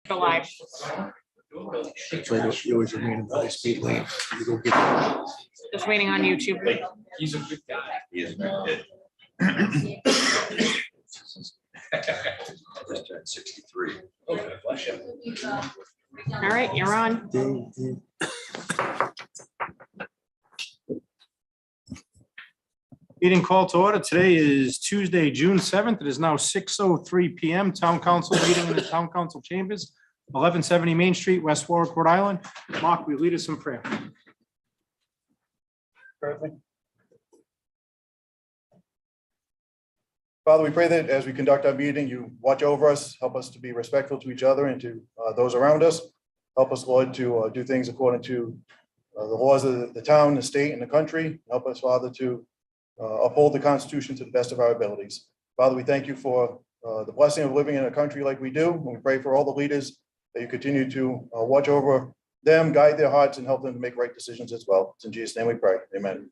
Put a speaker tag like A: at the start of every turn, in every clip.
A: July.
B: You always remain by speed lane. You go get it.
A: Just waiting on YouTube.
C: He's a good guy. He is a good kid. Just turned 63. Okay, bless you.
A: All right, you're on.
B: Meeting call to order. Today is Tuesday, June 7th. It is now 6:03 PM. Town Council meeting in the Town Council Chambers, 1170 Main Street, West Warwick, Rhode Island. Mark, will you lead us in prayer?
D: Father, we pray that as we conduct our meeting, you watch over us, help us to be respectful to each other and to those around us. Help us, Lord, to do things according to the laws of the town, the state, and the country. Help us, Father, to uphold the Constitution to the best of our abilities. Father, we thank you for the blessing of living in a country like we do. And we pray for all the leaders that you continue to watch over them, guide their hearts, and help them to make right decisions as well. It's in Jesus' name we pray. Amen.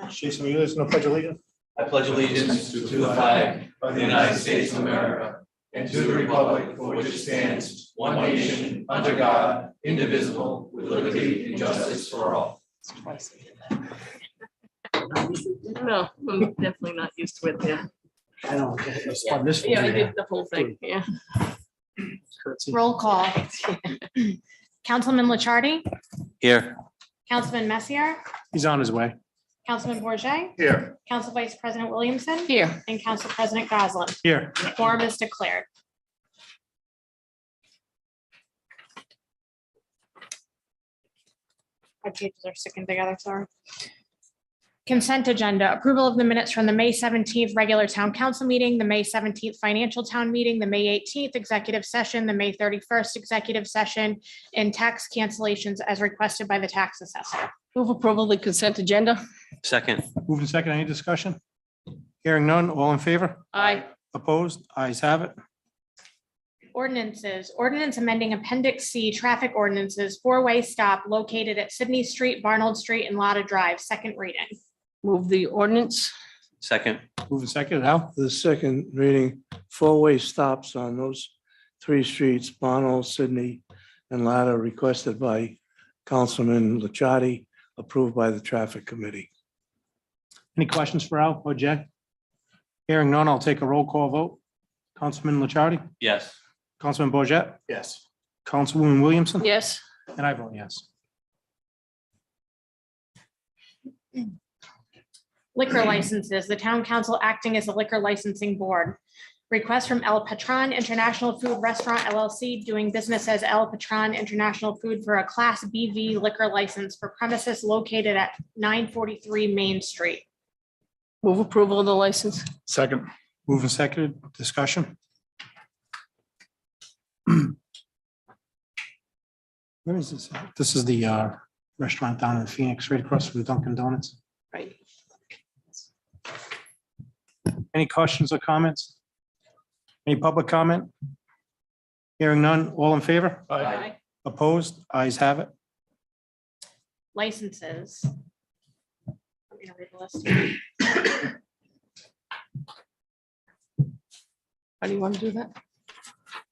B: Jason, will you listen to pledge allegiance?
E: I pledge allegiance to the flag of the United States of America and to the republic for which it stands, one nation, under God, indivisible, with liberty and justice for all.
A: No, I'm definitely not used to it. Yeah,
B: I don't.
A: yeah, I did the whole thing. Yeah. Roll call. Councilman Licciardi,
E: Here.
A: Councilman Messier,
B: He's on his way.
A: Councilman Bourget,
D: Here.
A: Council Vice President Williamson,
F: Here.
A: and Council President Goslin.
B: Here.
A: Quorum is declared. My pages are sticking together, sorry. Consent agenda, approval of the minutes from the May 17th regular town council meeting, the May 17th financial town meeting, the May 18th executive session, the May 31st executive session, and tax cancellations as requested by the tax assessor.
F: Move approval of the consent agenda.
E: Second.
B: Moving second, any discussion? Hearing none, all in favor?
F: Aye.
B: Opposed? Ayes have it.
A: Ordinances, ordinance amending Appendix C traffic ordinances, four-way stop located at Sydney Street, Barnold Street, and Lotta Drive, second reading.
F: Move the ordinance.
E: Second.
B: Moving second, Al?
G: The second reading, four-way stops on those three streets, Bonnell, Sydney, and Latta, requested by Councilman Licciardi, approved by the Traffic Committee.
B: Any questions for Al or Jay? Hearing none, I'll take a roll call vote. Councilman Licciardi,
E: Yes.
B: Councilman Bourget,
D: Yes.
B: Councilwoman Williamson,
F: Yes.
B: and I vote yes.
A: Liquor licenses, the town council acting as a liquor licensing board. Request from El Patron International Food Restaurant LLC doing business as El Patron International Food for a Class BV liquor license for premises located at 943 Main Street.
F: Move approval of the license.
B: Second. Moving seconded, discussion. Where is this? This is the restaurant down in Phoenix, right across from Dunkin' Donuts.
F: Right.
B: Any questions or comments? Any public comment? Hearing none, all in favor?
F: Aye.
B: Opposed? Ayes have it.
A: Licenses. Let me read the list.
F: How do you want to do that?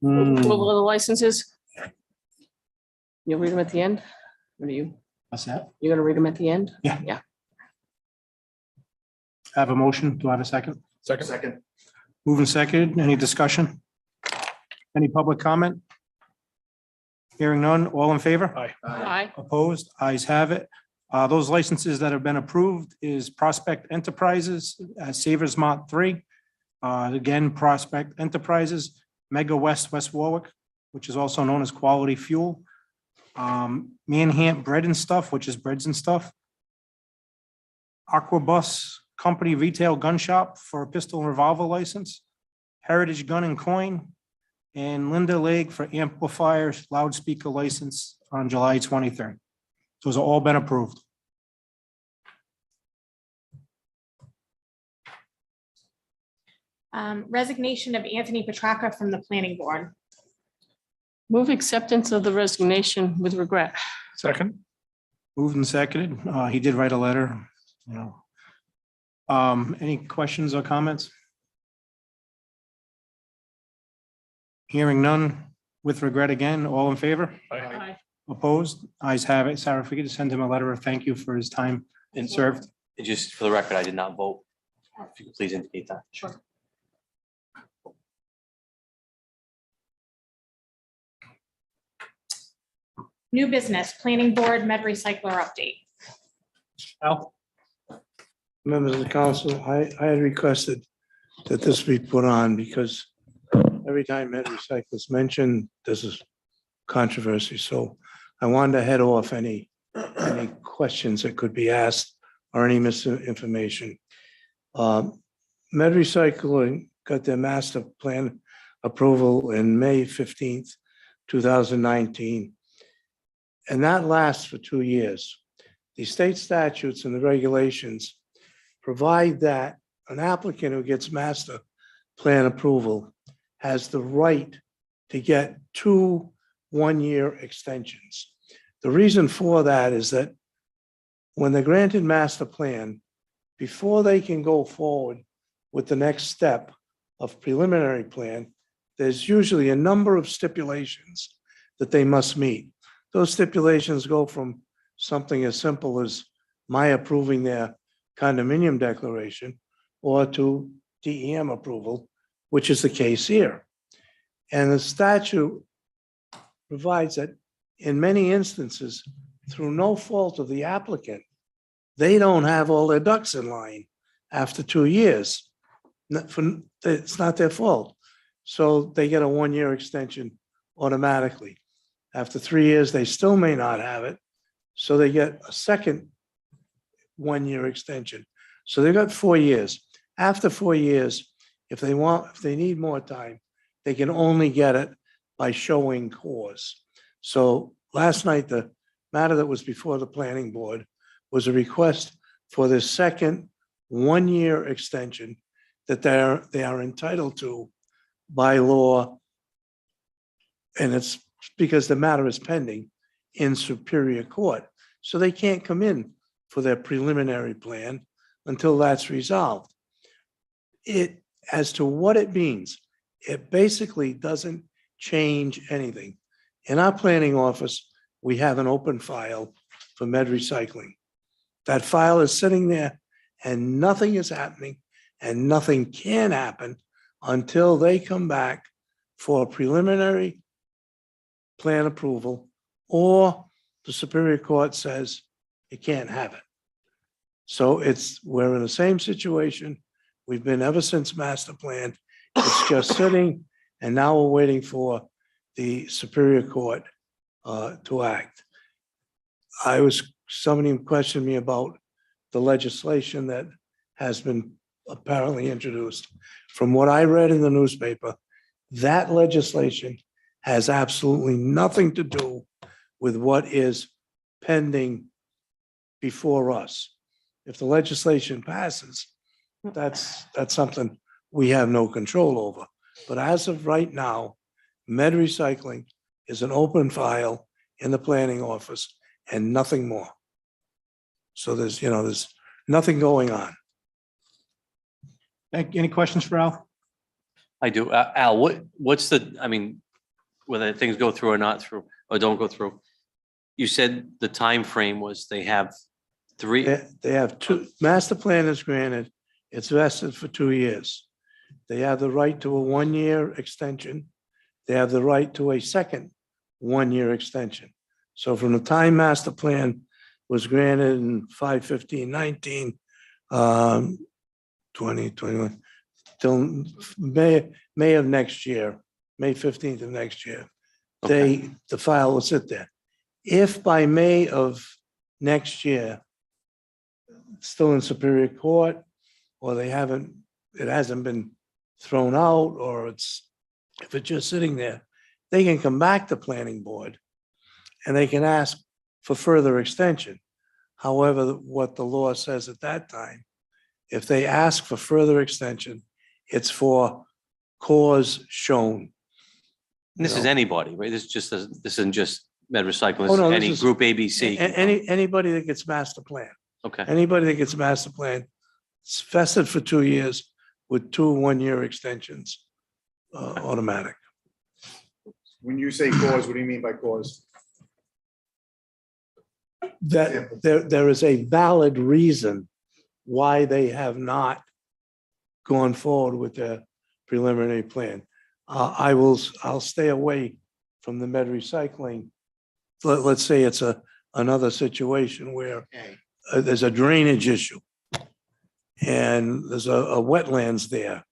B: Hmm,
F: Approval of the licenses. You'll read them at the end? Or do you,
B: What's that?
F: you're gonna read them at the end?
B: I have a motion. Do I have a second?
D: Second.
B: Moving seconded. Any discussion? Any public comment? Hearing none, all in favor? Aye.
F: Aye.
B: Opposed? Ayes have it. Those licenses that have been approved is Prospect Enterprises, Savers Mart 3. Again, Prospect Enterprises, Mega West, West Warwick, which is also known as Quality Fuel. Manhant Bread and Stuff, which is breads and stuff. Aquabus Company Retail Gun Shop for a pistol and revolver license. Heritage Gun and Coin. And Linda Lake for amplifiers loudspeaker license on July 23rd. Those have all been approved.
A: Resignation of Anthony Petracca from the planning board.
F: Move acceptance of the resignation with regret.
B: Second. Moved and seconded. He did write a letter, you know. Any questions or comments? Hearing none. With regret again, all in favor?
A: Aye.
B: Opposed? Ayes have it. Sarah, if we could just send him a letter of thank you for his time and served.
E: And just for the record, I did not vote. If you could please indicate that.
A: Sure. New business, planning board, med recycler update.
B: Al?
G: Members of the council, I had requested that this be put on because every time Med Recycle is mentioned, there's a controversy. So I wanted to head off any questions that could be asked or any misinformation. Med Recycling got their master plan approval in May 15th, 2019. And that lasts for 2 years. The state statutes and the regulations provide that an applicant who gets master plan approval has the right to get 2 one-year extensions. The reason for that is that when they're granted master plan, before they can go forward with the next step of preliminary plan, there's usually a number of stipulations that they must meet. Those stipulations go from something as simple as my approving their condominium declaration or to DEM approval, which is the case here. And the statute provides that in many instances, through no fault of the applicant, they don't have all their ducks in line after 2 years. It's not their fault. So they get a one-year extension automatically. After 3 years, they still may not have it. So they get a second one-year extension. So they've got 4 years. After 4 years, if they need more time, they can only get it by showing cause. So last night, the matter that was before the planning board was a request for the second one-year extension that they are entitled to by law. And it's because the matter is pending in Superior Court. So they can't come in for their preliminary plan until that's resolved. As to what it means, it basically doesn't change anything. In our planning office, we have an open file for med recycling. That file is sitting there and nothing is happening and nothing can happen until they come back for a preliminary plan approval, or the Superior Court says it can't have it. So we're in the same situation we've been ever since master plan. It's just sitting, and now we're waiting for the Superior Court to act. Somebody questioned me about the legislation that has been apparently introduced. From what I read in the newspaper, that legislation has absolutely nothing to do with what is pending before us. If the legislation passes, that's something we have no control over. But as of right now, med recycling is an open file in the planning office and nothing more. So there's nothing going on.
B: Any questions for Al?
E: I do. Al, what's whether things go through or not through, or don't go through, you said the time frame was they have 3.
G: They have 2, master plan is granted, it's vested for 2 years. They have the right to a one-year extension. They have the right to a second one-year extension. So from the time master plan was granted in 5/15/19, 2021, till May of next year, May 15th of next year, the file will sit there. If by May of next year, it's still in Superior Court, or it hasn't been thrown out, or if it's just sitting there, they can come back to planning board and they can ask for further extension. However, what the law says at that time, if they ask for further extension, it's for cause shown.
E: And this is anybody, right? This isn't just med recycling,
G: Oh, no,
E: this
G: this
E: is any
G: is
E: group ABC.
G: Anybody that gets master plan,
E: Okay,
G: anybody that gets master plan, it's vested for 2 years with 2 one-year extensions, automatic.
D: When you say cause, what do you mean by cause?
G: That there is a valid reason why they have not gone forward with their preliminary plan. I'll stay away from the med recycling. Let's say it's another situation where there's a drainage issue and there's a wetlands there,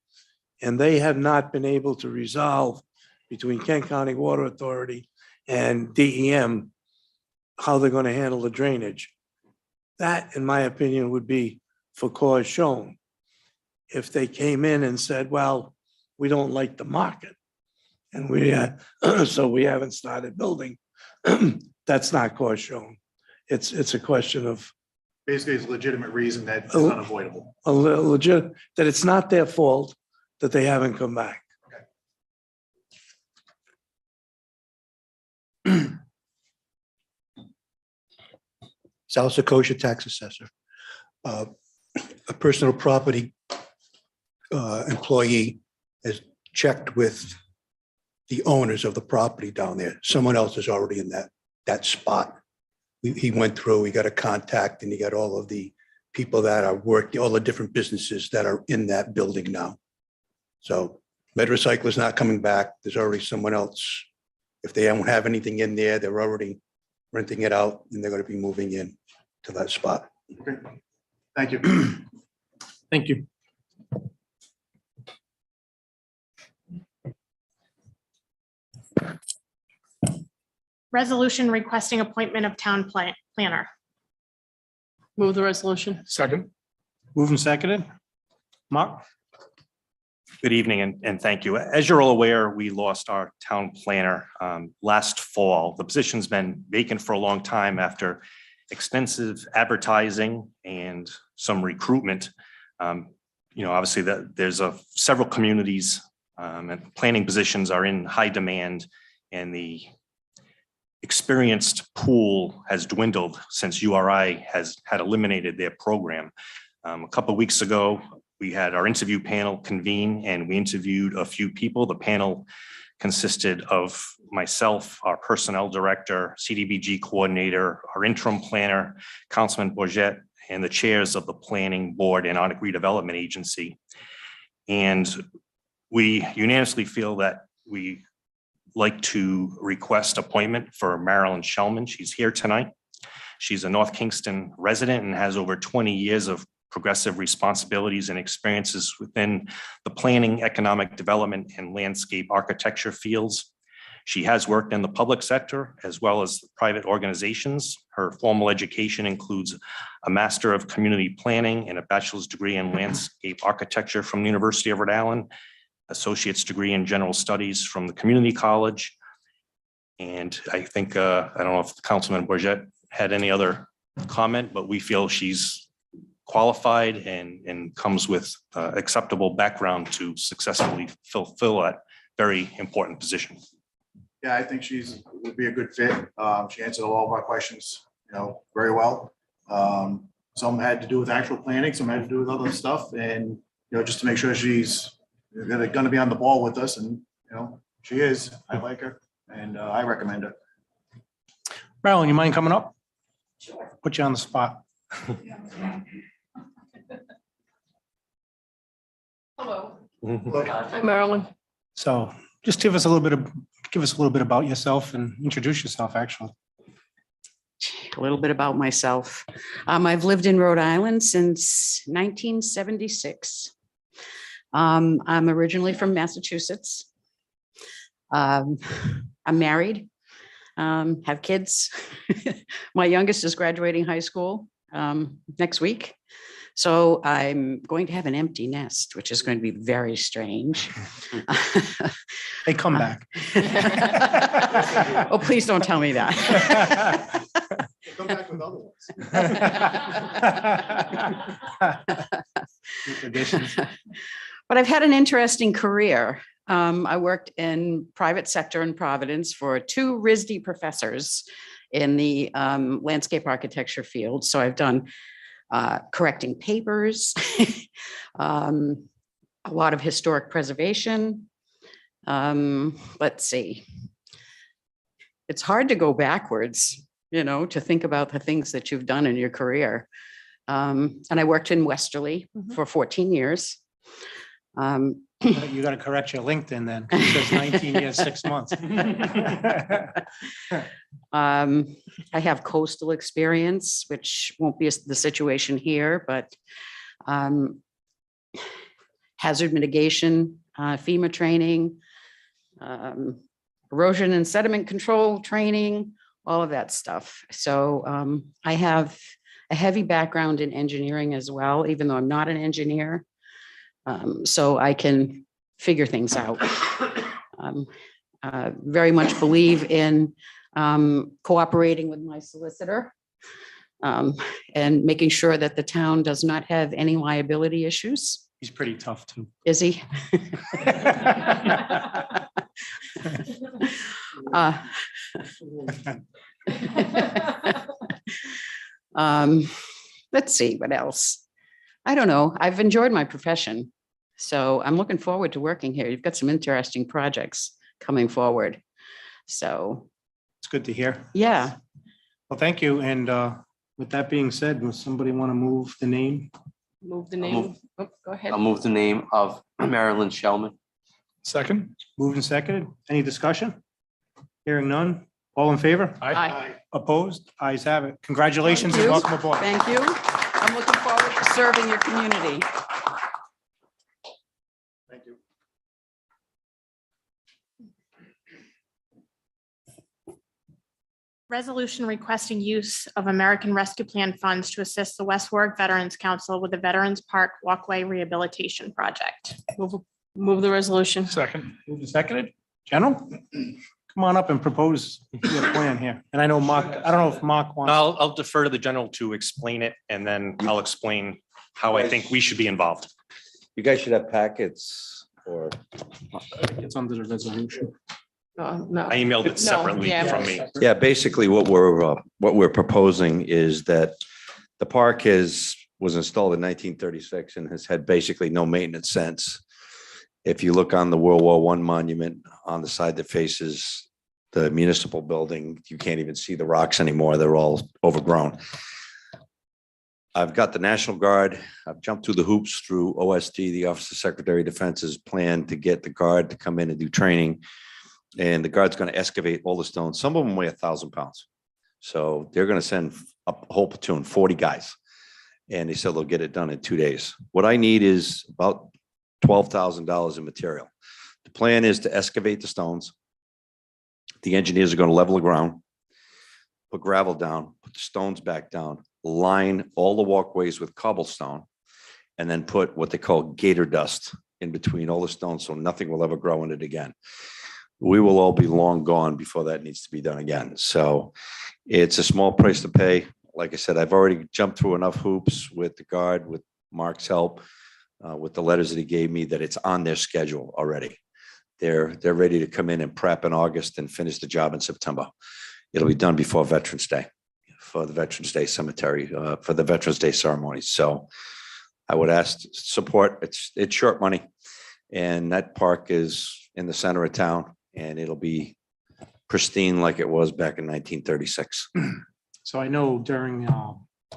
G: and they have not been able to resolve between Kent County Water Authority and DEM how they're going to handle the drainage. That, in my opinion, would be for cause shown. If they came in and said, well, we don't like the market and so we haven't started building, that's not cause shown. It's a question of
D: Basically, it's a legitimate reason that it's unavoidable.
G: a legit, that it's not their fault that they haven't come back.
H: South Secosha tax assessor. A personal property employee has checked with the owners of the property down there. Someone else is already in that spot. He went through, he got a contact, and he got all of the people that are working, all the different businesses that are in that building now. So Med Recycle is not coming back. There's already someone else. If they don't have anything in there, they're already renting it out, and they're going to be moving in to that spot.
D: Okay. Thank you.
B: Thank you.
A: Resolution requesting appointment of town planner.
F: Move the resolution.
B: Second. Moved and seconded. Mark?
I: Good evening and thank you. As you're all aware, we lost our town planner last fall. The position's been vacant for a long time after extensive advertising and some recruitment. Obviously there's several communities and planning positions are in high demand, and the experienced pool has dwindled since URI had eliminated their program. A couple of weeks ago, we had our interview panel convene and we interviewed a few people. The panel consisted of myself, our personnel director, CDBG coordinator, our interim planner, Councilman Bourget, and the chairs of the planning board and Arctic Redevelopment Agency. And we unanimously feel that we like to request appointment for Marilyn Shellman. She's here tonight. She's a North Kingston resident and has over 20 years of progressive responsibilities and experiences within the planning, economic development, and landscape architecture fields. She has worked in the public sector as well as private organizations. Her formal education includes a Master of Community Planning and a bachelor's degree in landscape architecture from the University of Rhode Island, associate's degree in general studies from the community college. And I think, I don't know if Councilman Bourget had any other comment, but we feel she's qualified and comes with acceptable background to successfully fulfill that very important position.
D: Yeah, I think would be a good fit. She answered all of our questions, very well. Some had to do with actual planning, some had to do with other stuff, and just to make sure she's going to be on the ball with us, and she is. I like her, and I recommend her.
B: Marilyn, you mind coming up? Sure. Put you on the spot.
F: Hello. Hi, Marilyn.
B: So just give us a little bit about yourself and introduce yourself, actually.
J: A little bit about myself. I've lived in Rhode Island since 1976. I'm originally from Massachusetts. I'm married, have kids. My youngest is graduating high school next week. So I'm going to have an empty nest, which is going to be very strange.
B: They come back.
J: Oh, please don't tell me that.
D: Come back with other ones.
J: But I've had an interesting career. I worked in private sector in Providence for 2 RISD professors in the landscape architecture field. So I've done correcting papers, a lot of historic preservation. Let's see. it's hard to go backwards, to think about the things that you've done in your career. And I worked in Westerly for 14 years.
B: You got to correct your LinkedIn then. 'Cause It says 19 years, 6 months.
J: I have coastal experience, which won't be the situation here, but hazard mitigation, FEMA training, erosion and sediment control training, all of that stuff. So I have a heavy background in engineering as well, even though I'm not an engineer. So I can figure things out. Very much believe in cooperating with my solicitor and making sure that the town does not have any liability issues.
B: He's pretty tough too.
J: Is he? Let's see, what else? I don't know. I've enjoyed my profession. So I'm looking forward to working here. You've got some interesting projects coming forward. So,
B: It's good to hear.
J: yeah,
B: Well, thank you. And with that being said, does somebody want to move the name?
F: Move the
C: I'll
F: name.
C: move.
F: Oh, go ahead.
C: I'll move the name of Marilyn Shellman.
B: Second. Moved and seconded. Any discussion? Hearing none. All in favor?
F: Aye.
B: Opposed? Ayes have it. Congratulations and
J: Thank you.
B: welcome aboard.
J: thank you. I'm looking forward to serving your community.
B: Thank you.
A: Resolution requesting use of American Rescue Plan funds to assist the Westward Veterans Council with the Veterans Park Walkway Rehabilitation Project.
F: Move the resolution.
B: Second. Moved and seconded. General? Come on up and propose your plan here. And I know Mark, I don't know if Mark wants.
I: I'll defer to the general to explain it, and then I'll explain how I think we should be involved.
K: You guys should have packets or.
B: It's under the resolution.
F: No.
I: I emailed it separately
F: yeah.
I: from me.
K: Yeah, basically what we're proposing is that the park was installed in 1936 and has had basically no maintenance since. If you look on the World War I monument on the side that faces the municipal building, you can't even see the rocks anymore. They're all overgrown. I've got the National Guard. I've jumped through the hoops through OSD, the Office of Secretary of Defense's plan to get the Guard to come in and do training. And the Guard's going to excavate all the stones. Some of them weigh 1,000 pounds. So they're going to send up a whole platoon, 40 guys. And they said they'll get it done in 2 days. What I need is about $12,000 in material. The plan is to excavate the stones. The engineers are going to level the ground, put gravel down, put the stones back down, line all the walkways with cobblestone, and then put what they call gator dust in between all the stones so nothing will ever grow in it again. We will all be long gone before that needs to be done again. So it's a small price to pay. Like I said, I've already jumped through enough hoops with the Guard, with Mark's help, with the letters that he gave me, that it's on their schedule already. They're ready to come in and prep in August and finish the job in September. It'll be done before Veterans Day, for the Veterans Day cemetery, for the Veterans Day ceremonies. So I would ask support. It's short money, and that park is in the center of town, and it'll be pristine like it was back in 1936.
B: So I know during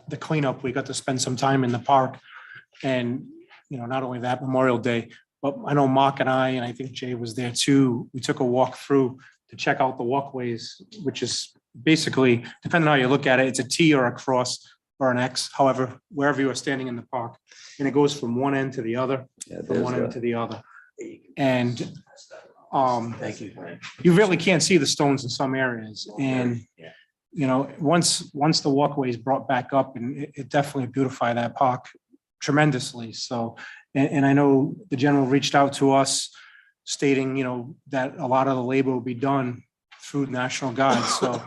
B: the cleanup, we got to spend some time in the park. And, not only that, Memorial Day, but I know Mark and I think Jay was there too. We took a walk through to check out the walkways, which is basically, depending on how you look at it, it's a T or a cross or an X, however, wherever you are standing in the park. And it goes from one end to the other, from one end to the other. And thank you. You really can't see the stones in some areas. And, once the walkway is brought back up, and it definitely beautified that park tremendously. So, and I know the general reached out to us stating, that a lot of the labor will be done through National Guard. So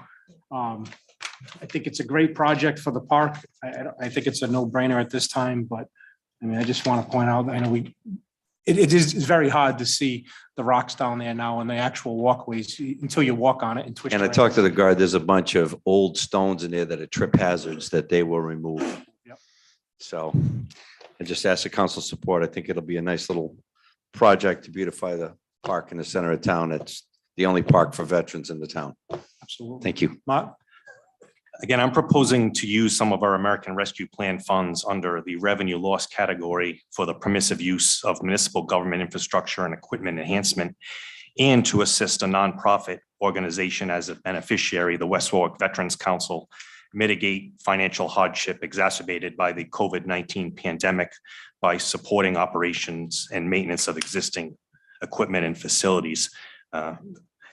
B: I think it's a great project for the park. I think it's a no-brainer at this time, but I just want to point out, I know it is very hard to see the rocks down there now and the actual walkways until you walk on it and twist.
K: And I talked to the Guard, there's a bunch of old stones in there that are trip hazards that they will remove.
B: Yep.
K: So I just ask the council support. I think it'll be a nice little project to beautify the park in the center of town. It's the only park for veterans in the town.
B: Absolutely.
K: Thank you.
B: Mark?
I: Again, I'm proposing to use some of our American Rescue Plan funds under the revenue loss category for the permissive use of municipal government infrastructure and equipment enhancement, and to assist a nonprofit organization as a beneficiary, the Westward Veterans Council, mitigate financial hardship exacerbated by the COVID-19 pandemic by supporting operations and maintenance of existing equipment and facilities.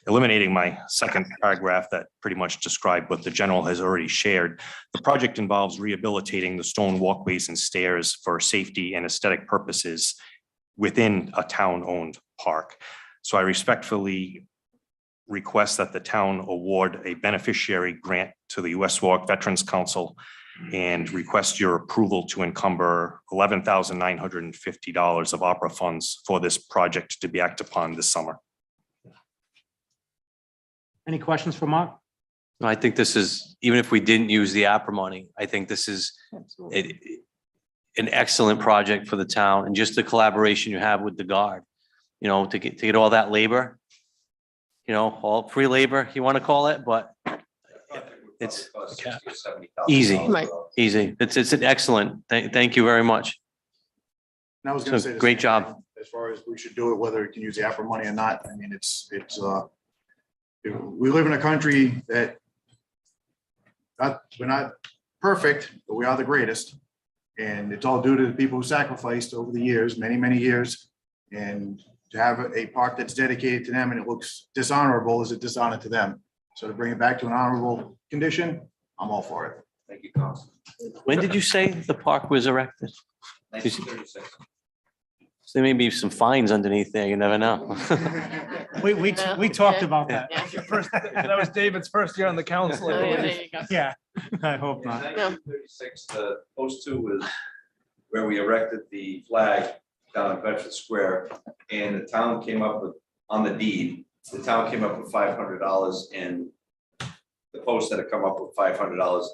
I: Eliminating my second paragraph that pretty much described what the general has already shared. The project involves rehabilitating the stone walkways and stairs for safety and aesthetic purposes within a town-owned park. So I respectfully request that the town award a beneficiary grant to the Westward Veterans Council and request your approval to encumber $11,950 of opera funds for this project to be acted upon this summer.
B: Any questions for Mark?
C: No, I think this is, even if we didn't use the APRA money, I think this is an excellent project for the town, and just the collaboration you have with the Guard, you know, to get all that labor, you know, all free labor, you want to call it, but it's easy,
F: Right.
C: easy. It's an excellent, thank you very much.
D: And I was gonna
C: So,
D: say. the
C: great
D: same
C: job.
D: thing As far as we should do it, whether we can use the APRA money or not, I mean, we live in a country that we're not perfect, but we are the greatest. And it's all due to the people who sacrificed over the years, many, many years. And to have a park that's dedicated to them and it looks dishonorable is a dishonor to them. So to bring it back to an honorable condition, I'm all for it.
C: Thank you, Council. When did you say the park was erected?
E: 1936.
C: So there may be some fines underneath there, you never know.
B: We talked about that.
L: That was David's first year on the council. I
F: Oh, yeah,
L: believe.
F: there you go.
B: Yeah, I hope
E: In
B: not.
E: 1936, the post 2 was where we erected the flag down in Bedford Square. And the town came up with, on the deed, the town came up with $500 and the post had to come up with $500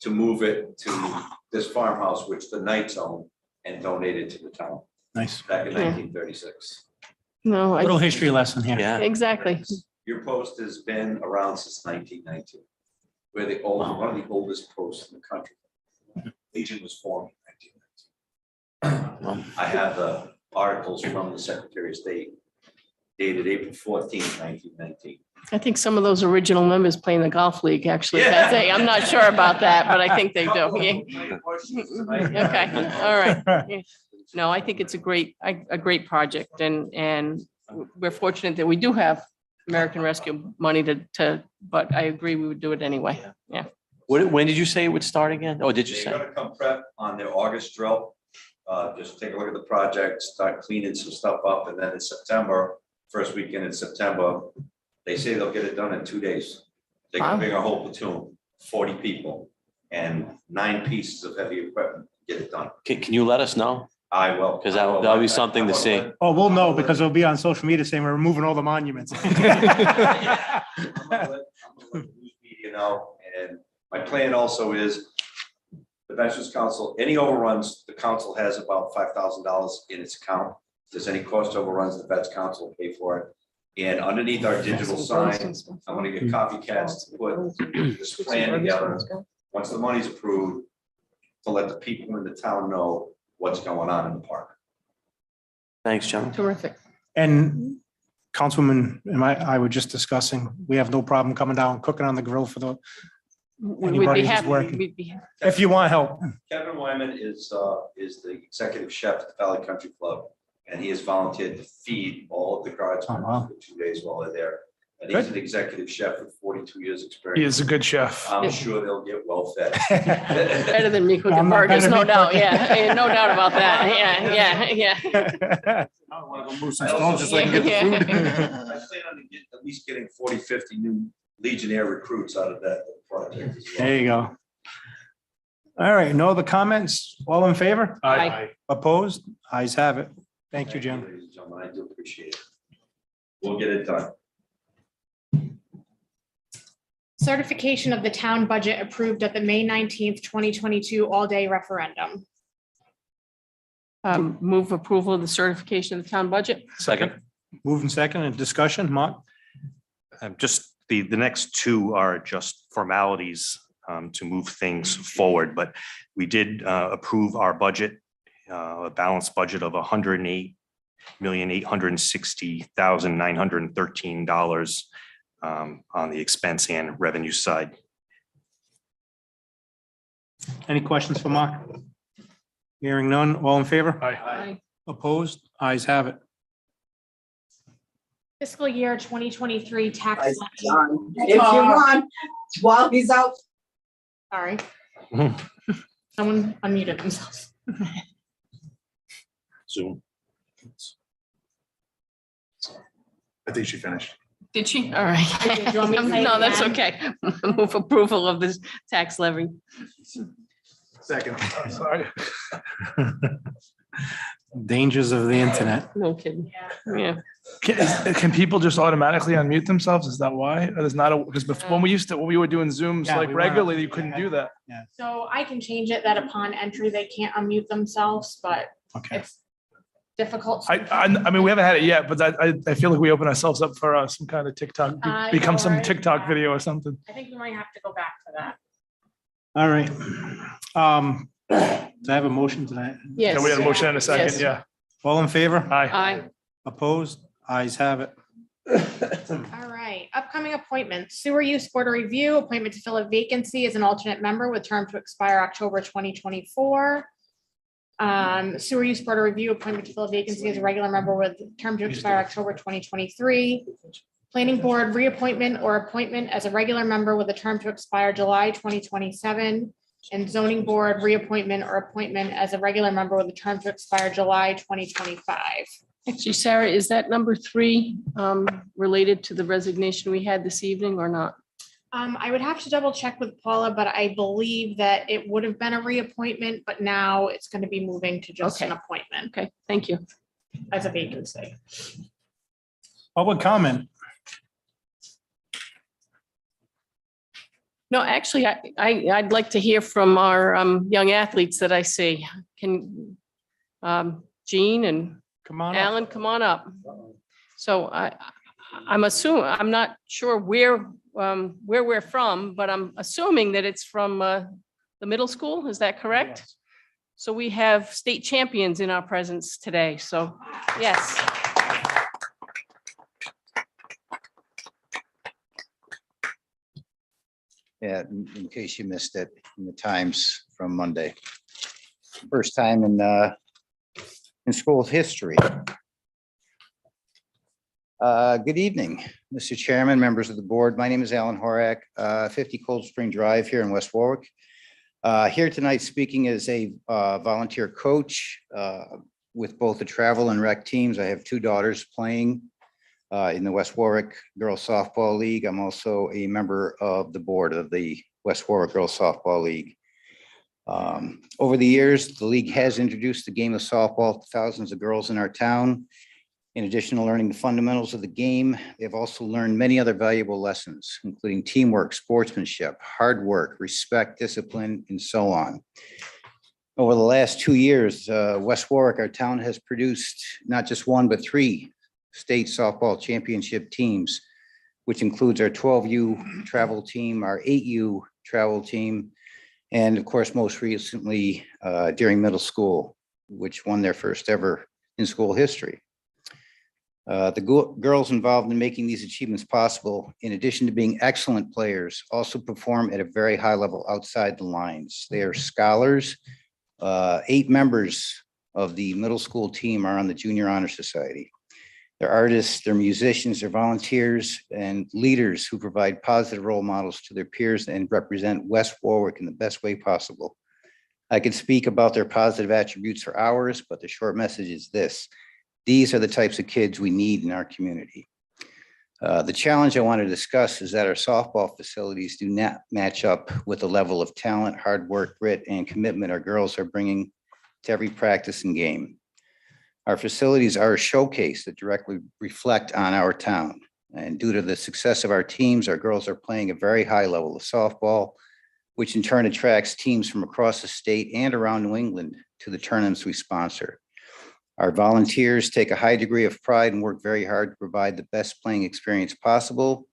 E: to move it to this farmhouse, which the Knights owned and donated to the town
B: Nice.
E: back in
F: Yeah.
E: 1936.
F: No,
B: Little history lesson here.
C: Yeah.
F: exactly.
E: Your post has been around since 1919. We're the old, one of the oldest posts in the country. Legion was formed in 1919. I have the articles from the Secretary of State dated April 14th, 1919.
F: I think some of those original members play in the golf league, actually.
E: Yeah.
F: I'm not sure about that, but I think they do.
E: Couple
F: Yeah.
E: of them questions tonight.
F: Okay, all right. No, I think it's a great project, and we're fortunate that we do have American Rescue money but I agree we would do it anyway. Yeah.
C: When did you say it would start again? Oh, did you
E: They're
C: say?
E: gonna come prep on their August drill. Just take a look at the project, start cleaning some stuff up, and then in September, first weekend in September, they say they'll get it done in 2 days. They can
F: Wow.
E: bring a whole platoon, 40 people, and 9 pieces of heavy equipment, to get it done.
C: Can you let us know?
E: I will.
C: 'Cause that'll be something to see.
B: Oh, we'll know because it'll be on social media saying we're removing all the monuments.
E: I'm gonna let the news media know, and my plan also is the Veterans Council, any overruns, the council has about $5,000 in its account. If there's any cost overruns, the Vets Council will pay for it. And underneath our digital sign, I'm gonna get copycats to put this plan together, once the money's approved, to let the people in the town know what's going on in the park.
C: Thanks, John.
F: Terrific.
B: And Councilwoman, I were just discussing, we have no problem coming down, cooking on the grill for the,
F: We'd
B: Anybody
F: be
B: who's
F: happy.
B: working.
F: We'd be
B: if you want help.
E: Kevin Wyman is the executive chef at the Valley Country Club, and he has volunteered to feed all of the guards
B: Oh, wow.
E: for 2 days while they're there. And he's an executive chef with 42 years experience.
L: He is a good chef.
E: I'm sure they'll get well fed.
F: better than me cooking
B: I'm not
F: burgers,
B: better
F: no
B: than me
F: doubt.
B: cooking.
F: Yeah, no doubt about that. Yeah.
D: I want to go move some stones just so I can get the food.
E: I plan on at least getting 40, 50 new Legionnaire recruits out of that project as well.
B: There you go. All right, no other comments? All in favor?
F: Aye.
B: Opposed? Ayes have it. Thank you, Jim.
E: Ladies and gentlemen, I do appreciate it. We'll get it done.
A: Certification of the town budget approved at the May 19th, 2022 all-day referendum.
F: Move approval of the certification of the town budget.
C: Second.
B: Moving second and discussion, Mark?
I: Just The next two are just formalities to move things forward, but we did approve our budget, a balanced budget of $108,860,913 on the expense and revenue side.
B: Any questions for Mark? Hearing none, all in favor?
L: Aye.
B: Opposed? Ayes have it.
A: Fiscal year 2023 tax. levy.
M: If you want, while he's out.
A: Sorry. Someone unmuted themselves.
I: Zoom.
D: I think she finished.
F: Did she? All right.
A: Do you want me to say it
F: No, that's
A: again?
F: okay. Move approval of this tax levy.
D: Second.
L: Sorry.
B: Dangers of the internet.
F: No kidding. Yeah.
L: Can people just automatically unmute themselves? Is that why? There's not a, because when we were doing Zooms
B: Yeah,
L: like
B: we were-
L: regularly, you couldn't do that.
A: So I can change it that upon entry, they can't unmute themselves, but
B: Okay.
A: it's difficult.
L: I mean, we haven't had it yet, but I feel like we open ourselves up for some kind of TikTok, become some
A: right.
L: TikTok video or something.
A: I think we might have to go back to that.
B: All right. Do I have a motion to that?
F: Yes.
L: Yeah, we had a motion in a second.
F: Yes.
L: Yeah.
B: All in favor?
L: Aye.
F: Aye.
B: Opposed? Ayes have it.
A: All right, upcoming appointments, sewer use board of review, appointment to fill a vacancy as an alternate member with term to expire October 2024. Sewer use board of review, appointment to fill a vacancy as a regular member with term to expire October 2023. Planning board reappointment or appointment as a regular member with a term to expire July 2027. And zoning board reappointment or appointment as a regular member with a term to expire July 2025.
F: Actually, Sarah, is that number 3 related to the resignation we had this evening or not?
A: I would have to double check with Paula, but I believe that it would have been a reappointment, but now it's going to be moving to just an
F: Okay.
A: appointment
F: Okay, thank you.
A: as a vacancy.
B: Public comment.
F: No, actually, I'd like to hear from our young athletes that I see. Can Jean and
B: Come on up.
F: Alan, come on up. So I'm assuming, I'm not sure where we're from, but I'm assuming that it's from the middle school. Is that correct? So we have state champions in our presence today. So, yes.
N: Yeah, in case you missed it in the Times from Monday. First time in school history. Good evening, Mr. Chairman, members of the board. My name is Alan Horak, 50 Cold Spring Drive here in West Warwick. Here tonight speaking as a volunteer coach with both the travel and rec teams. I have 2 daughters playing in the West Warwick Girls Softball League. I'm also a member of the board of the West Warwick Girls Softball League. Over the years, the league has introduced the game of softball to thousands of girls in our town. In addition to learning the fundamentals of the game, they've also learned many other valuable lessons, including teamwork, sportsmanship, hard work, respect, discipline, and so on. Over the last 2 years, West Warwick, our town, has produced not just 1, but 3 state softball championship teams, which includes our 12U travel team, our 8U travel team, and of course, most recently during middle school, which won their first ever in school history. The girls involved in making these achievements possible, in addition to being excellent players, also perform at a very high level outside the lines. They are scholars. 8 members of the middle school team are on the Junior Honor Society. They're artists, they're musicians, they're volunteers and leaders who provide positive role models to their peers and represent West Warwick in the best way possible. I could speak about their positive attributes for hours, but the short message is this: these are the types of kids we need in our community. The challenge I want to discuss is that our softball facilities do not match up with the level of talent, hard work, grit, and commitment our girls are bringing to every practice and game. Our facilities are a showcase that directly reflect on our town. And due to the success of our teams, our girls are playing a very high level of softball, which in turn attracts teams from across the state and around New England to the tournaments we sponsor. Our volunteers take a high degree of pride and work very hard to provide the best playing experience possible.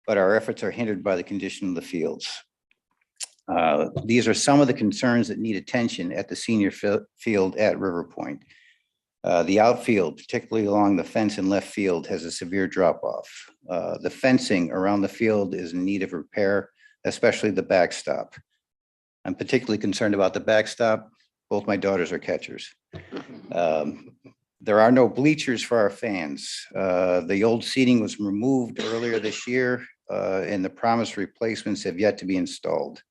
N: but our efforts are hindered by the condition of the fields. These are some of the concerns that need attention at the senior field at River Point. The outfield, particularly along the fence in left field, has a severe drop off. The fencing around the field is in need of repair, especially the backstop. I'm particularly concerned about the backstop. Both my daughters are catchers. There are no bleachers for our fans. The old seating was removed earlier this year, and the promised replacements have yet to be installed.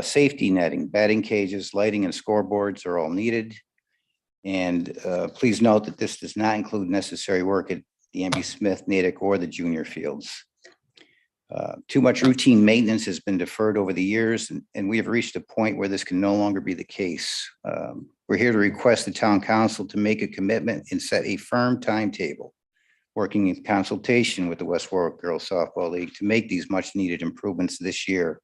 N: Safety netting, batting cages, lighting, and scoreboards are all needed. And please note that this does not include necessary work at the MB Smith, Natick, or the junior fields. Too much routine maintenance has been deferred over the years, and we have reached a point where this can no longer be the case. We're here to request the town council to make a commitment and set a firm timetable, working in consultation with the West Warwick Girls Softball League to make these much needed improvements this year.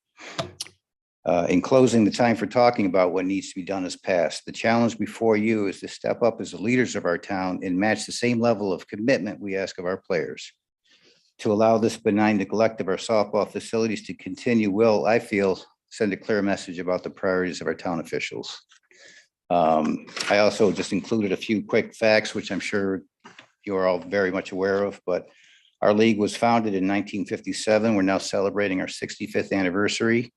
N: In closing, the time for talking about what needs to be done is past. The challenge before you is to step up as the leaders of our town and match the same level of commitment we ask of our players. To allow this benign neglect of our softball facilities to continue will, I feel, send a clear message about the priorities of our town officials. I also just included a few quick facts, which I'm sure you are all very much aware of, but our league was founded in 1957. We're now celebrating our 65th anniversary.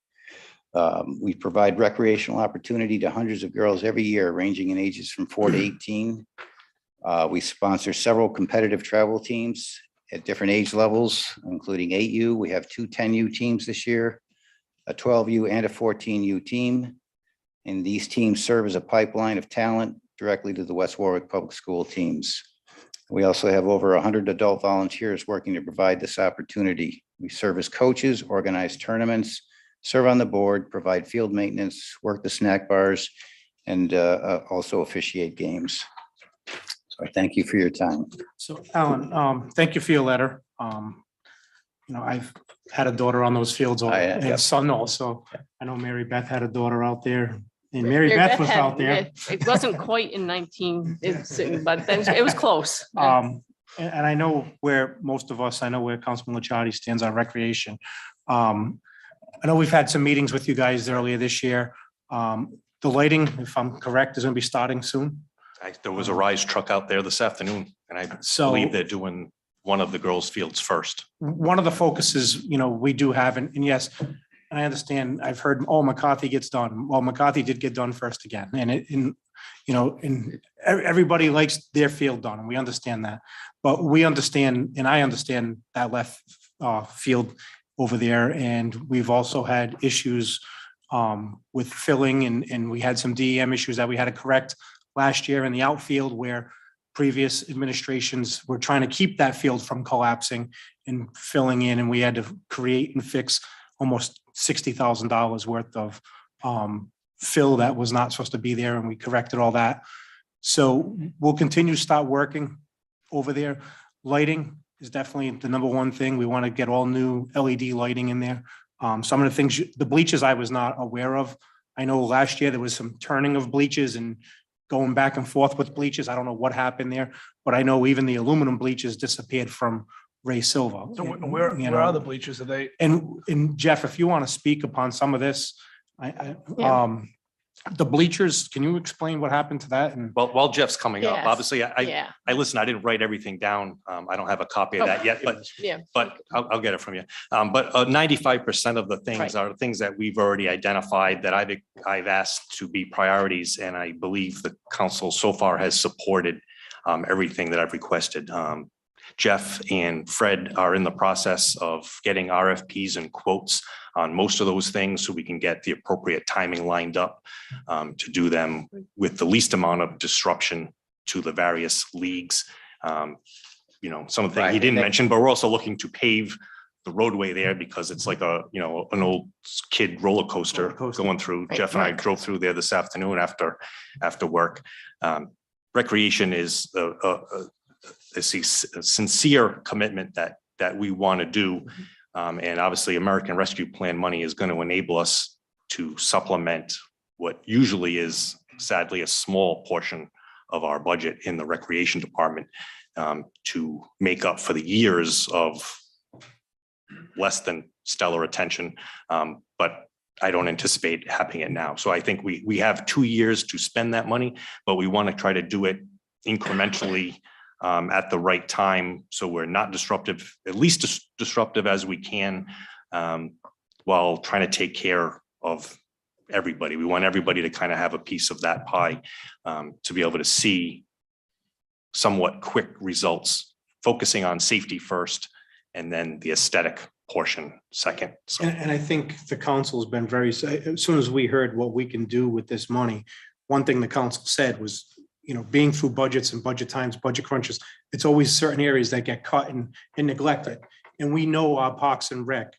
N: We provide recreational opportunity to hundreds of girls every year, ranging in ages from 4 to 18. We sponsor several competitive travel teams at different age levels, including 8U. We have 2 10U teams this year, a 12U and a 14U team. And these teams serve as a pipeline of talent directly to the West Warwick Public School teams. We also have over 100 adult volunteers working to provide this opportunity. We serve as coaches, organize tournaments, serve on the board, provide field maintenance, work the snack bars, and also officiate games. So I thank you for your time.
B: So Alan, thank you for your letter. I've had a daughter on those fields and a son also. I know Mary Beth had a daughter out there, and Mary Beth was out there.
F: It wasn't quite in 19, but it was close.
B: And I know where most of us, I know where Councilman Licciardi stands on recreation. I know we've had some meetings with you guys earlier this year. The lighting, if I'm correct, is going to be starting soon.
I: There was a Rise truck out there this afternoon, and I believe they're doing one of the girls' fields first.
B: One of the focuses, we do have, and yes, I understand, I've heard, McCarthy gets done. Well, McCarthy did get done first again, and everybody likes their field done, and we understand that. But we understand, and I understand that left field over there, and we've also had issues with filling, and we had some DEM issues that we had to correct last year in the outfield, where previous administrations were trying to keep that field from collapsing and filling in, and we had to create and fix almost $60,000 worth of fill that was not supposed to be there, and we corrected all that. So we'll continue to start working over there. Lighting is definitely the number one thing. We want to get all new LED lighting in there. Some of the things, the bleachers I was not aware of. I know last year there was some turning of bleachers and going back and forth with bleachers. I don't know what happened there, but I know even the aluminum bleachers disappeared from Ray Silva.
L: So where are the bleachers? Are they?
B: And Jeff, if you want to speak upon some of this, the bleachers, can you explain what happened to that? And
I: Well, while Jeff's coming up,
F: Yes.
I: obviously, I listen, I didn't write everything down. I don't have a copy of that yet, but I'll get it from you. But 95% of the things are things that we've already identified that I've asked to be priorities, and I believe the council so far has supported everything that I've requested. Jeff and Fred are in the process of getting RFPs and quotes on most of those things so we can get the appropriate timing lined up to do them with the least amount of disruption to the various leagues. Some of the things he didn't mention, but we're also looking to pave the roadway there because it's like an old kid roller coaster going through. Jeff and I drove through there this afternoon after work. Recreation is a sincere commitment that we want to do. And obviously American Rescue Plan money is going to enable us to supplement what usually is sadly a small portion of our budget in the recreation department to make up for the years of less than stellar attention. But I don't anticipate having it now. So I think we have 2 years to spend that money, but we want to try to do it incrementally at the right time. So we're not disruptive, at least disruptive as we can, while trying to take care of everybody. We want everybody to kind of have a piece of that pie, to be able to see somewhat quick results, focusing on safety first and then the aesthetic portion second. So
B: And I think the council's been very, as soon as we heard what we can do with this money, one thing the council said was, being through budgets and budget times, budget crunches, it's always certain areas that get cut and neglected. And we know our Parks and Rec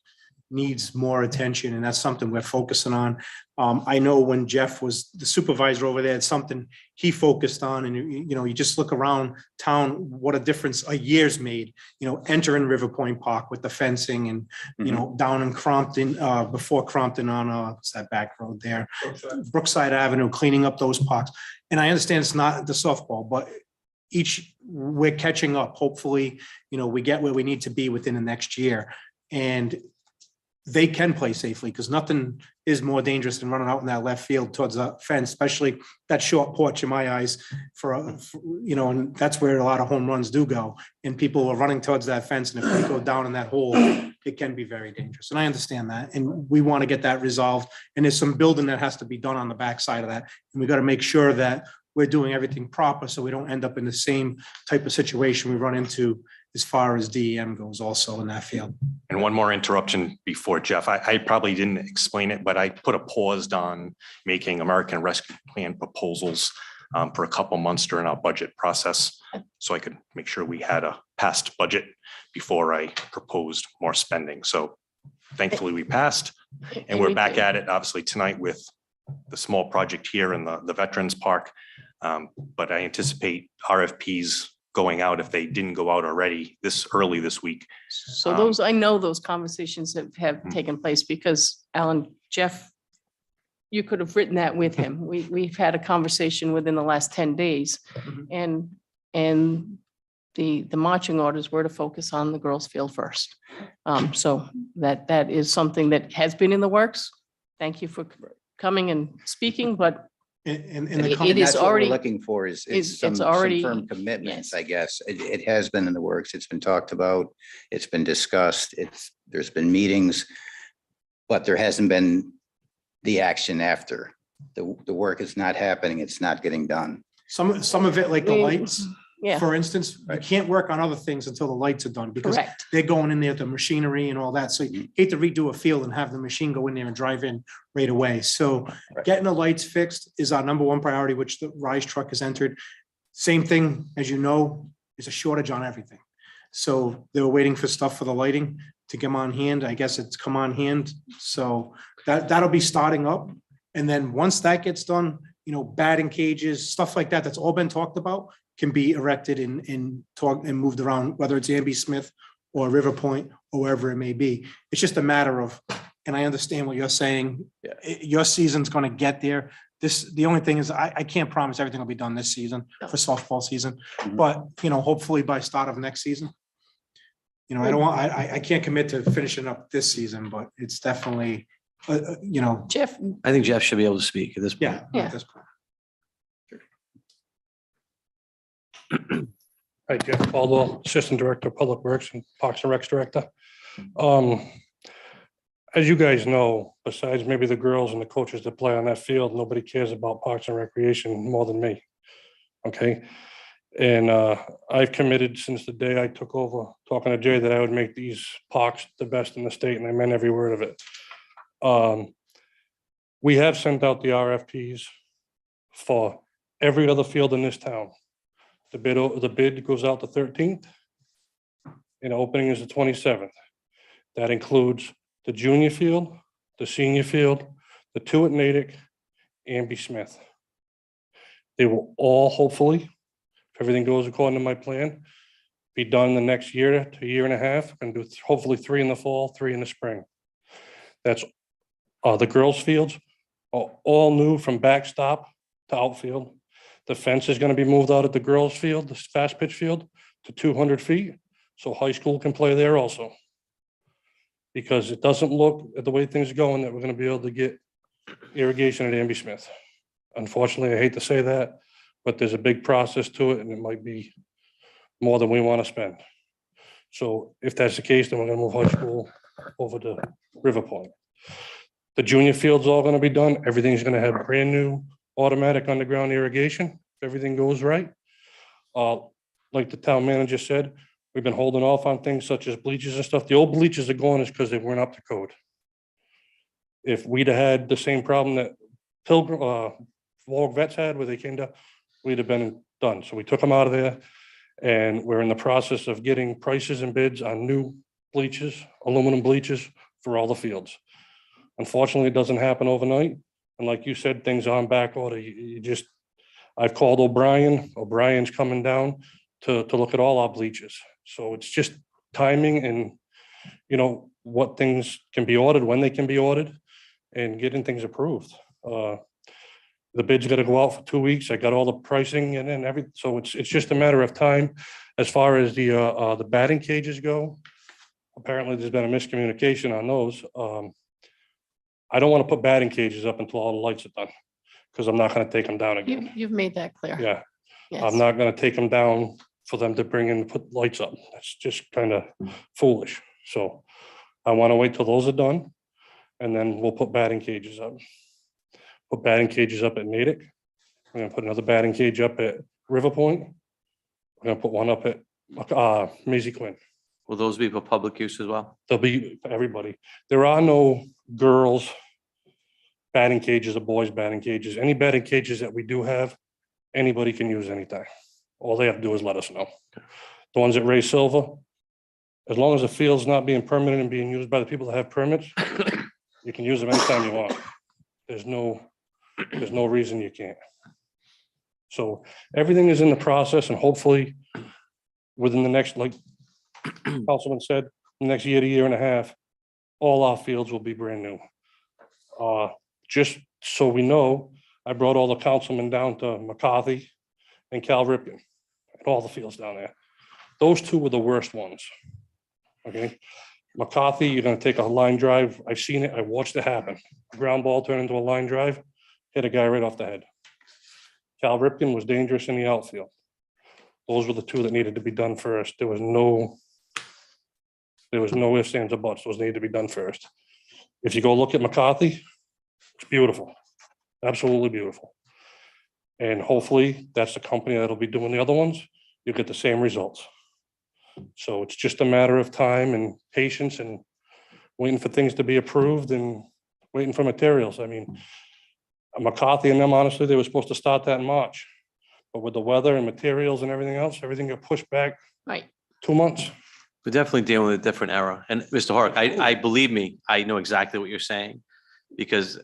B: needs more attention, and that's something we're focusing on. I know when Jeff was the supervisor over there, it's something he focused on, and you just look around town, what a difference a year's made. Entering River Point Park with the fencing, and down in Crompton, before Crompton on what's that back road there, Brookside Avenue, cleaning up those parks. And I understand it's not the softball, but we're catching up. Hopefully, we get where we need to be within the next year, and they can play safely, because nothing is more dangerous than running out in that left field towards the fence, especially that short porch in my eyes and that's where a lot of home runs do go. And people are running towards that fence, and if they go down in that hole, it can be very dangerous. And I understand that. And we want to get that resolved. And there's some building that has to be done on the backside of that. And we got to make sure that we're doing everything proper, so we don't end up in the same type of situation we run into as far as DEM goes also in that field.
I: And one more interruption before Jeff. I probably didn't explain it, but I put a pause on making American Rescue Plan proposals for a couple months during our budget process, so I could make sure we had a passed budget before I proposed more spending. So thankfully we passed, and we're back at it obviously tonight with the small project here in the Veterans Park. But I anticipate RFPs going out, if they didn't go out already, early this week.
F: So I know those conversations have taken place, because Alan, Jeff, you could have written that with him. We've had a conversation within the last 10 days, and the marching orders were to focus on the girls' field first. So that is something that has been in the works. Thank you for coming and speaking, but
B: And
F: it is
N: That's what we're
F: already
N: looking for is
F: it's
N: some
F: already-
N: firm commitments,
F: yes.
N: I guess. It has been in the works. It's been talked about. It's been discussed. There's been meetings, but there hasn't been the action after. The work is not happening. It's not getting done.
B: Some of it, like the lights,
F: Yeah,
B: for instance, you can't work on other things until the lights are done, because
F: correct.
B: they're going in there, the machinery and all that. So you hate to redo a field and have the machine go in there and drive in right away. So
N: Right.
B: getting the lights fixed is our number one priority, which the RISE truck has entered. Same thing, as you know, is a shortage on everything. So they were waiting for stuff for the lighting to come on hand. I guess it's come on hand. So that'll be starting up. And then once that gets done, batting cages, stuff like that, that's all been talked about, can be erected and moved around, whether it's Amby Smith or River Point or wherever it may be. It's just a matter of, and I understand what you're saying. Your season's gonna get there. The only thing is, I can't promise everything will be done this season for softball season, but hopefully by start of next season. I can't commit to finishing up this season, but it's definitely,
F: Jeff,
C: I think Jeff should be able to speak at this point.
B: yeah.
F: Yeah.
B: At this point.
O: Hi, Jeff Caldwell, Assistant Director of Public Works and Parks and Recs Director. As you guys know, besides maybe the girls and the coaches that play on that field, nobody cares about Parks and Recreation more than me. Okay? And I've committed since the day I took over, talking to Jay, that I would make these parks the best in the state, and I meant every word of it. We have sent out the RFPs for every other field in this town. The bid goes out the 13th, and opening is the 27th. That includes the junior field, the senior field, the two at Natick, and Smith. They will all, hopefully, if everything goes according to my plan, be done the next year to a year and a half, and do hopefully 3 in the fall, 3 in the spring. That's the girls' fields are all new from backstop to outfield. The fence is going to be moved out at the girls' field, the fast pitch field, to 200 feet, so high school can play there also. because it doesn't look at the way things are going that we're gonna be able to get irrigation at Amby Smith. Unfortunately, I hate to say that, but there's a big process to it and it might be more than we want to spend. So if that's the case, then we're gonna move high school over to River Point. The junior field's all gonna be done. Everything's gonna have brand new automatic underground irrigation, if everything goes right. Like the town manager said, we've been holding off on things such as bleachers and stuff. The old bleachers are going is because they weren't up to code. If we'd have had the same problem that Warwick vets had where they came down, we'd have been done. So we took them out of there and we're in the process of getting prices and bids on new bleachers, aluminum bleachers for all the fields. Unfortunately, it doesn't happen overnight. And like you said, things are on back order. I've called O'Brien. O'Brien's coming down to look at all our bleachers. So it's just timing and, you know, what things can be ordered, when they can be ordered and getting things approved. The bid's got to go out for 2 weeks. I got all the pricing and then everything. So it's just a matter of time. As far as the batting cages go, apparently there's been a miscommunication on those. I don't want to put batting cages up until all the lights are done, because I'm not going to take them down again.
F: You've made that clear.
O: Yeah,
F: Yes.
O: I'm not going to take them down for them to bring in, put lights up. That's just kind of foolish. So I want to wait till those are done and then we'll put batting cages up. Put batting cages up at Natick. We're gonna put another batting cage up at River Point. We're gonna put one up at Maisie Quinn.
C: Will those be for public use as well?
O: They'll be for everybody. There are no girls batting cages or boys batting cages. Any batting cages that we do have, anybody can use anytime. All they have to do is let us know. The ones at Ray Silva, as long as the field's not being permitted and being used by the people that have permits, you can use them anytime you want. There's no reason you can't. So everything is in the process and hopefully within the next, like Councilman said, the next year to year and a half, all our fields will be brand new. Just so we know, I brought all the councilmen down to McCarthy and Cal Ripken, and all the fields down there. Those two were the worst ones. Okay. McCarthy, you're gonna take a line drive. I've seen it. I watched it happen. Ground ball turned into a line drive, hit a guy right off the head. Cal Ripken was dangerous in the outfield. Those were the two that needed to be done first. There was no ifs, ands, or buts. Those needed to be done first. If you go look at McCarthy, it's beautiful, absolutely beautiful. And hopefully that's the company that'll be doing the other ones. You'll get the same results. So it's just a matter of time and patience and waiting for things to be approved and waiting for materials. I mean, McCarthy and them, honestly, they were supposed to start that in March. But with the weather and materials and everything else, everything got pushed back
F: Right.
O: 2 months.
C: We're definitely dealing with a different era. And Mr. Horick, I believe me, I know exactly what you're saying because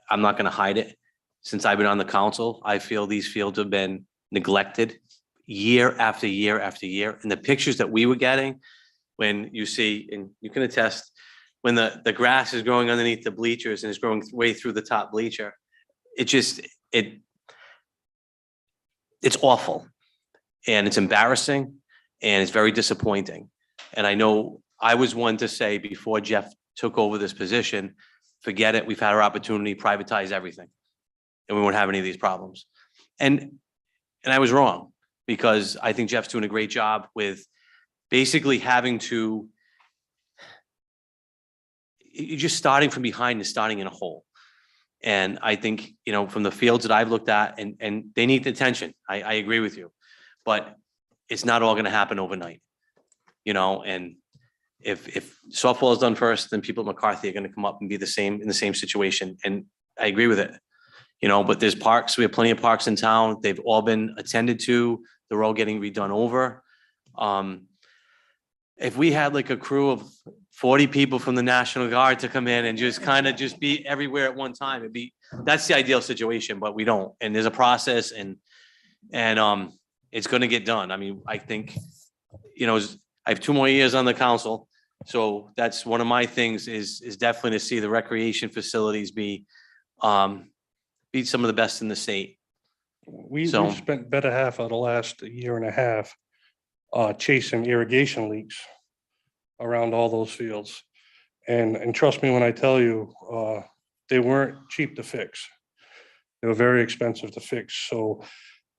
C: I'm not going to hide it. Since I've been on the council, I feel these fields have been neglected year after year after year. And the pictures that we were getting when you see, and you can attest, when the grass is growing underneath the bleachers and is growing way through the top bleacher, it's awful and it's embarrassing and it's very disappointing. And I know I was one to say before Jeff took over this position, forget it, we've had our opportunity, privatize everything. And we won't have any of these problems. And I was wrong because I think Jeff's doing a great job with basically having to, you're just starting from behind and starting in a hole. And I think, you know, from the fields that I've looked at and they need attention. I agree with you, but it's not all going to happen overnight, you know, and if softball is done first, then people at McCarthy are going to come up and be in the same situation. And I agree with it, you know, but there's parks, we have plenty of parks in town. They've all been attended to. They're all getting redone over. If we had like a crew of 40 people from the National Guard to come in and just kind of just be everywhere at one time, that's the ideal situation, but we don't. And there's a process and it's going to get done. I mean, I think, you know, I have 2 more years on the council. So that's one of my things is definitely to see the recreation facilities be some of the best in the state.
O: We spent better half of the last year and a half chasing irrigation leaks around all those fields. And trust me when I tell you, they weren't cheap to fix. They were very expensive to fix. So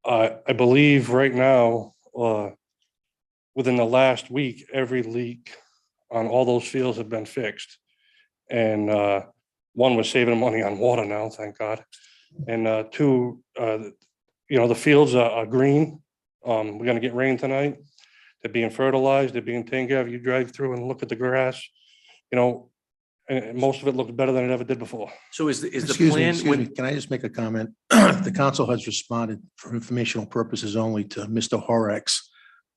O: I believe right now, within the last week, every leak on all those fields have been fixed. And one was saving money on water now, thank God. And two, the fields are green. We're gonna get rain tonight. They're being fertilized, they're being taken care of. You drive through and look at the grass, and most of it looks better than it ever did before.
C: So is the
H: Excuse me,
C: plan,
H: can I just make a comment? The council has responded for informational purposes only to Mr. Horak's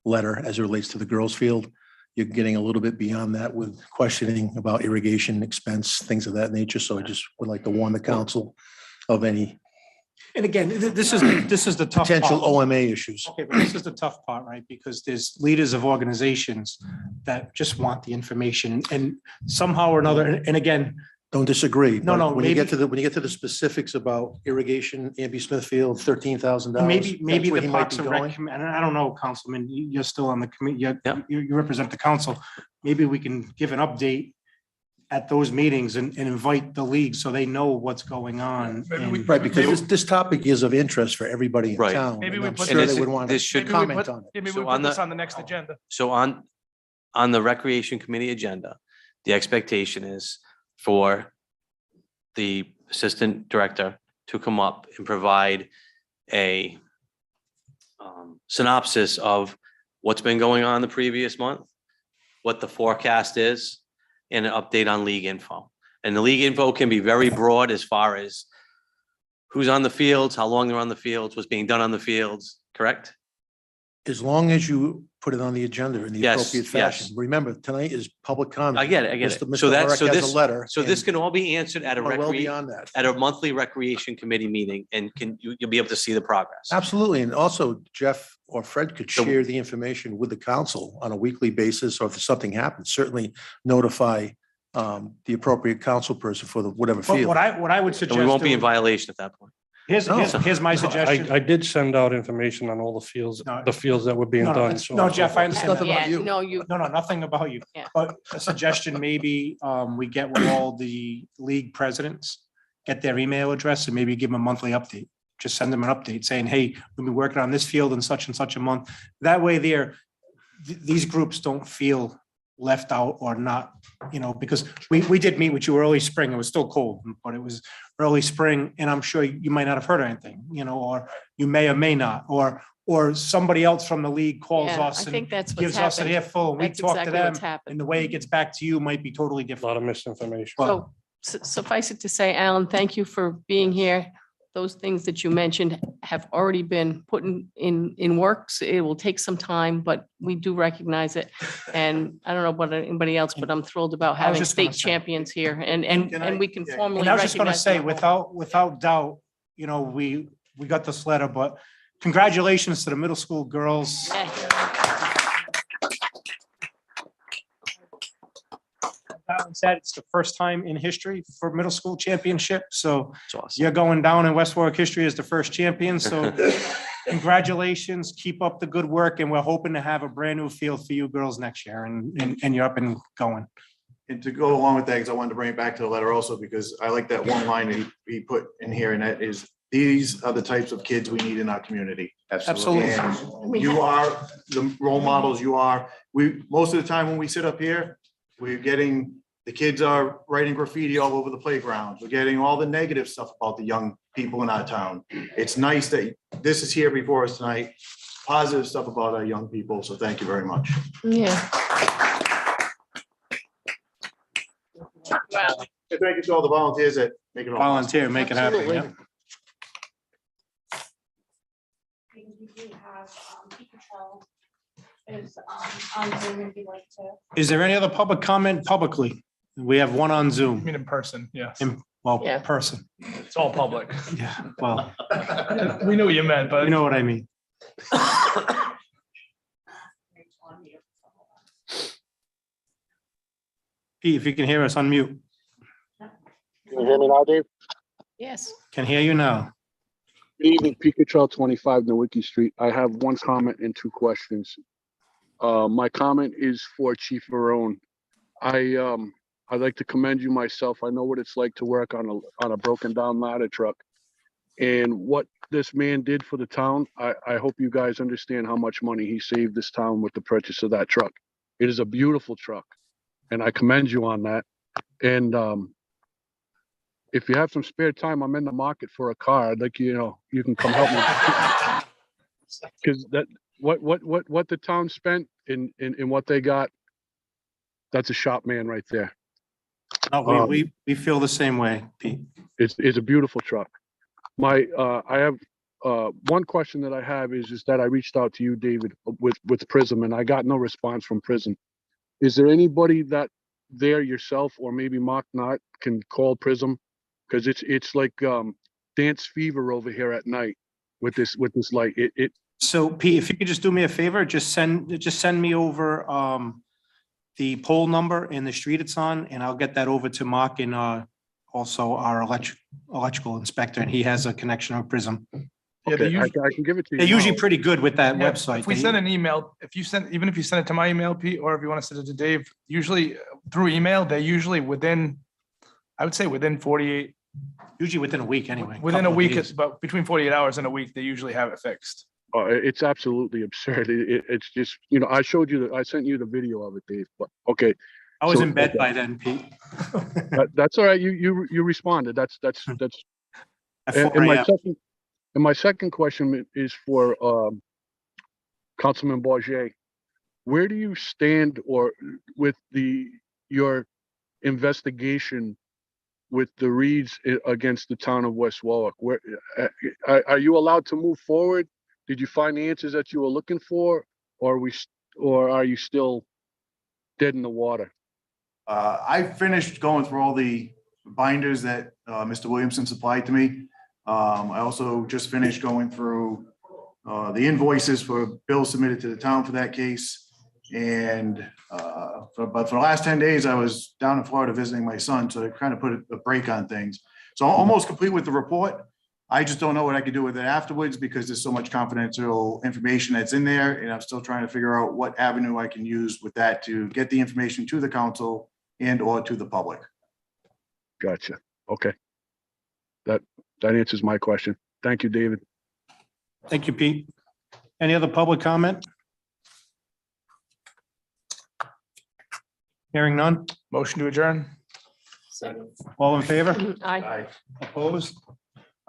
H: letter as it relates to the girls' field. You're getting a little bit beyond that with questioning about irrigation expense, things of that nature. So I just would like to warn the council of any
B: And again, this is the tough
H: potential
B: part.
H: OMA issues.
B: Okay, but this is the tough part, right? Because there's leaders of organizations that just want the information and somehow or another, and again,
H: Don't disagree.
B: No,
H: but
B: no,
H: When you get
B: maybe-
H: to the specifics about irrigation, Amby Smithfield, $13,000.
B: maybe
H: that's where
B: the
H: he might
B: Parks
H: be
B: and
H: going.
B: Rec, and I don't know, Councilman, you're still on the committee,
C: Yeah.
B: you represent the council. Maybe we can give an update at those meetings and invite the league so they know what's going on. and-
H: Right, because this topic is of interest for everybody in
C: Right.
H: town.
L: Maybe
H: and
L: we
H: I'm
L: put
H: sure
C: this-
H: they would want
C: this
H: to
C: should-
H: comment on it.
L: Maybe
C: So
L: we
C: on
L: put this
C: the-
L: on the next agenda.
C: so on the Recreation Committee agenda, the expectation is for the Assistant Director to come up and provide a synopsis of what's been going on the previous month, what the forecast is, and an update on league info. And the league info can be very broad as far as who's on the fields, how long they're on the fields, what's being done on the fields, correct?
H: As long as you put it on the agenda in the
C: Yes,
H: appropriate fashion.
C: yes.
H: Remember, tonight is public comment.
C: I get it, I get it.
H: Mr.
C: So that,
H: Horak
C: so
H: has a
C: this,
H: letter.
C: so this
H: and
C: can all be answered at a
H: we're well
C: recre,
H: beyond that.
C: at a monthly Recreation Committee meeting, and you'll be able to see the progress.
H: Absolutely. And also Jeff or Fred could
C: So-
H: share the information with the council on a weekly basis, or if something happens, certainly notify the appropriate council person for the whatever
B: But
H: field.
B: what I would
C: And
B: suggest.
C: we won't be in
B: doing-
C: violation at that point.
B: Here's my suggestion.
O: I did send out information on all the fields that were being
B: No,
O: done.
B: no, no, Jeff, I understand.
H: Nothing
B: that.
H: about you.
B: No, nothing about you.
F: Yeah.
B: But a suggestion, maybe we get with all the league presidents, get their email address and maybe give them a monthly update. Just send them an update saying, hey, we've been working on this field in such and such a month. That way these groups don't feel left out or not, because we did meet with you early spring. It was still cold, but it was early spring, and I'm sure you might not have heard anything, or you may or may not, or somebody else from the league calls
F: Yeah,
B: us
F: I
B: and
F: think that's what's
B: gives us an
F: happened.
B: earful, and we
F: That's
B: talk to
F: exactly
B: them,
F: what's happened.
B: and the way it gets back to you might be totally
O: A
B: different.
O: lot of misinformation.
F: So suffice it to say, Alan, thank you for being here. Those things that you mentioned have already been put in works. It will take some time, but we do recognize it. And I don't know about anybody else, but I'm thrilled about
B: I was
F: having
B: just gonna
F: state
B: say-
F: champions here and we can
D: yeah.
F: formally
B: And I was just gonna
F: recognize
B: say,
F: them.
B: without doubt, we got this letter, but congratulations to the middle school girls. Alan said it's the first time in history for middle school championship, so
C: It's awesome.
B: you're going down in West Warwick history as the first champion, so congratulations, keep up the good work, and we're hoping to have a brand new field for you girls next year, and you're up and going.
D: And to go along with that, because I wanted to bring it back to the letter also, because I like that one line that he put in here, and that is, these are the types of kids we need in our community.
H: Absolutely.
D: And you are the role models, most of the time when we sit up here, the kids are writing graffiti all over the playgrounds. We're getting all the negative stuff about the young people in our town. It's nice that this is here before us tonight, positive stuff about our young people, so thank you very much.
F: Yeah. Wow.
D: And thank you to all the volunteers that make it all possible.
B: Volunteer, make it happen, yeah.
F: Absolutely.
B: Is there any other public comment publicly? We have one on
L: I
B: Zoom,
L: mean, in person, yes.
F: Yeah.
B: person,
L: It's all public.
B: yeah, well,
L: We knew what you meant, but.
B: you know what I mean. Pete, if you can hear us, unmute.
P: Can you hear me now, Dave?
F: Yes.
B: Can hear you now.
P: Good evening, Pete Trail 25 Nowicki Street. I have one comment and two questions. My comment is for Chief Varone. I I'd like to commend you myself. I know what it's like to work on a broken down ladder truck. And what this man did for the town, I hope you guys understand how much money he saved this town with the purchase of that truck. It is a beautiful truck, and I commend you on that. And if you have some spare time, I'm in the market for a car. I'd like, you can come help me. Because what the town spent in what they got, that's a shop man right there.
B: No, we feel the same way, Pete.
P: It's a beautiful truck. I have one question that I have is that I reached out to you, David, with Prism, and I got no response from Prism. Is there anybody that there yourself or maybe Mark Knott can call Prism? Because it's like dance fever over here at night with this light.
B: So Pete, if you could just do me a favor, just send me over the poll number and the street it's on, and I'll get that over to Mark and also our electrical inspector, and he has a connection with Prism.
L: Yeah,
P: Okay, I can give it to you.
B: They're usually
P: now.
B: pretty good with that
L: Yeah,
B: website.
L: If we send an email, even if you send it to my email, Pete, or if you want to send it to Dave, usually through email, they're usually I would say within 48.
B: Usually within a week anyway.
L: Within a
B: couple of
L: week,
B: days.
L: it's about between 48 hours and a week, they usually have it fixed.
P: It's absolutely absurd. It's just, I sent you the video of it, Dave, but okay.
B: I was
P: So-
B: in bed by then, Pete.
P: That's all right. You responded. That's
B: At
P: and
B: 4 a.m.
P: my second question is for Councilman Bourget. Where do you stand with your investigation with the Reeds against the town of West Warwick? Where are you allowed to move forward? Did you find the answers that you were looking for, or are you still dead in the water?
D: I finished going through all the binders that Mr. Williamson supplied to me. I also just finished going through the invoices for bills submitted to the town for that case. And but for the last 10 days, I was down in Florida visiting my son, so I kind of put a break on things. So I'm almost complete with the report. I just don't know what I could do with it afterwards because there's so much confidential information that's in there, and I'm still trying to figure out what avenue I can use with that to get the information to the council and or to the public.
P: Gotcha. Okay. That answers my question. Thank you, David.
B: Thank you, Pete. Any other public comment? Hearing none.
L: Motion to adjourn.
B: All in favor?
F: Aye.
B: Opposed?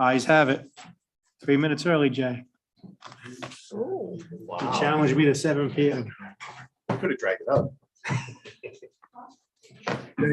B: Ayes have it. 3 minutes early, Jay. You challenged me to 7 p.m.
D: I could have dragged it out.